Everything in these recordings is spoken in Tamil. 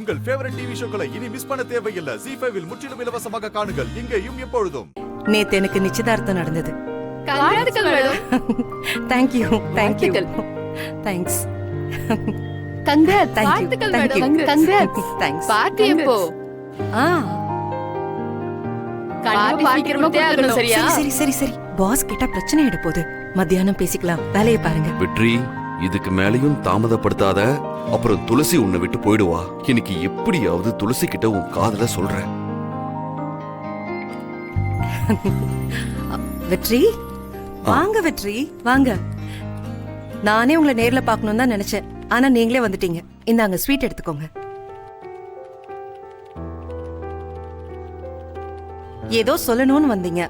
உங்கள் ஃபேவரட் டிவி ஷோக்களை இனி மிஸ் பண்ண தேவையில்லை. ZEE5 இல் முற்றிலும் இலவசமாக காணுங்கள். இங்கேயும் எப்பொழுதும். நேத்து எனக்கு நிச்சயதார்த்தம் நடந்தது. வாழ்த்துக்கள் madam. Thank you. Thanks. Congrats. Thank you. வாழ்த்துக்கள் Thank you. Madam. Congrats. Thanks. Party எப்போ? சீக்கிரமா கொடுத்துடணும், சரியா? சரி. பாஸ் கிட்ட பிரச்சனை ஆயிட போகுது. மத்தியானம் பேசிக்கலாம். வேலையை பாருங்க. வெற்றி, இதுக்கு மேலையும் தாமதப்படுத்தாத. அப்புறம் துளசி உன்னை விட்டு போயிடுவா. இன்னைக்கு எப்படியாவது துளசி கிட்ட உன் காதல சொல்ற. வெற்றி, வாங்க வெற்றி, வாங்க. நானே உங்களை நேர்ல பார்க்கணும் தான் நினைச்சேன். ஆனா நீங்களே வந்துட்டீங்க. இந்தாங்க ஸ்வீட் எடுத்துக்கோங்க. ஏதோ சொல்லணும்னு வந்தீங்க.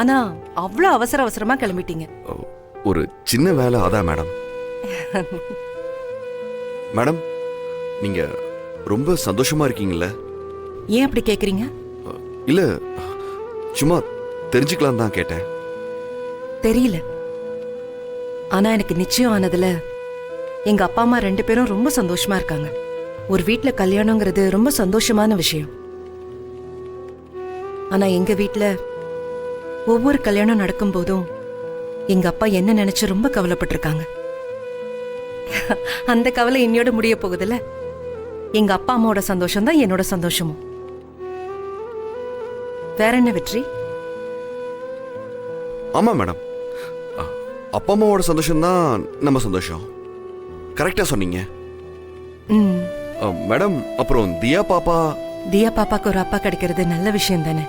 ஆனா அவ்வளவு அவசரமா கிளம்பிட்டீங்க. ஒரு சின்ன வேலை அதான் மேடம். மேடம், நீங்க ரொம்ப சந்தோஷமா இருக்கீங்கல்ல? ஏன் அப்படி கேக்குறீங்க? இல்ல, சும்மா தெரிஞ்சுக்கலாம் தான் கேட்டேன். தெரியல. ஆனா எனக்கு நிச்சயம் ஆனதுல எங்க அப்பா அம்மா 2 பேரும் ரொம்ப சந்தோஷமா இருக்காங்க. ஒரு வீட்ல கல்யாணங்கிறது ரொம்ப சந்தோஷமான விஷயம். ஆனா எங்க வீட்ல ஒவ்வொரு கல்யாணம் நடக்கும் போதும் எங்க அப்பா என்ன நினைச்சு ரொம்ப கவலைப்பட்டிருக்காங்க. அந்த கவலை இன்னையோட முடிய போகுதுல்ல. எங்க அப்பா அம்மாவோட சந்தோஷம் தான் என்னோட சந்தோஷமும். வேற என்ன வெற்றி? ஆமா மேடம், அப்பா அம்மாவோட சந்தோஷம் தான் நம்ம சந்தோஷம். கரெக்டா சொன்னீங்க மேடம். அப்புறம் தியா பாப்பாக்கு ஒரு அப்பா கிடைக்கிறது நல்ல விஷயம் தானே.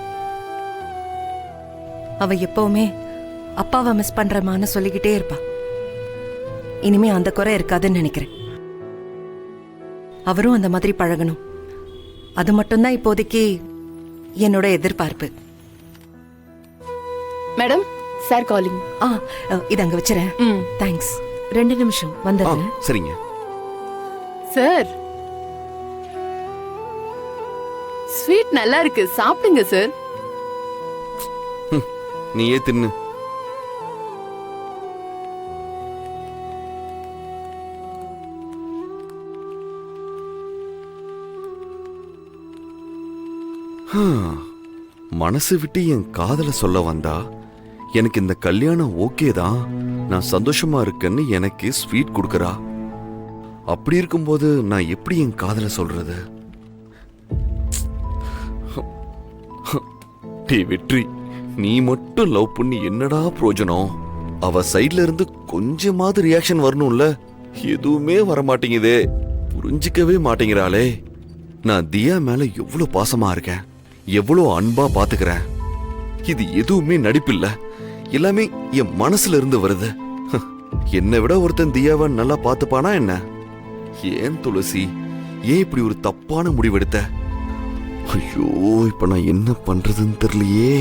அவ எப்பவுமே அப்பாவை மிஸ் பண்றமான்னு சொல்லிக்கிட்டே இருப்பா. இனிமே அந்த குறை இருக்காதுன்னு நினைக்கிறேன். அவரும் அந்த மாதிரி பழகணும். அது மட்டும்தான் இப்போதைக்கு என்னோட எதிர்பார்ப்பு. Madam, sir calling. இத அங்க வச்சிரேன். தேங்க்ஸ். 2 நிமிஷம் வந்துடுறேன். சரிங்க சார். ஸ்வீட் நல்லா இருக்கு, சாப்பிடுங்க சார். நீயே தின்னு. மனசு விட்டு என் காதல சொல்ல வந்தா, எனக்கு இந்த கல்யாணம் ஓகே தான், நான் சந்தோஷமா இருக்கேன்னு எனக்கு ஸ்வீட் கொடுக்கறா. அப்படி இருக்கும்போது நான் எப்படி என் காதல சொல்றது? வெற்றி, நீ மட்டும் லவ் பண்ணி என்னடா பிரயோஜனம்? அவ சைட்ல இருந்து கொஞ்சமாவது ரியாக்ஷன் வரணும்ல. எதுவுமே வர மாட்டேங்குதே. புரிஞ்சிக்கவே மாட்டேங்கிறாளே. நான் தியா மேல எவ்வளவு பாசமா இருக்கேன், எவ்வளவு அன்பா பாத்துக்கிறேன். இது எதுவுமே நடிப்பில்ல, எல்லாமே என் மனசுல இருந்து வருது. என்னை விட ஒருத்தன் தியாவை நல்லா பாத்துப்பானா என்ன? ஏன் துளசி, ஏன் இப்படி ஒரு தப்பான முடிவெடுத்த? ஐயோ, இப்ப நான் என்ன பண்றதுன்னு தெரியலையே.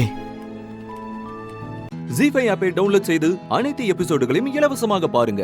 ZEE5 ஆப்பை டவுன்லோட் செய்து அனைத்து எபிசோடுகளையும் இலவசமாக பாருங்க.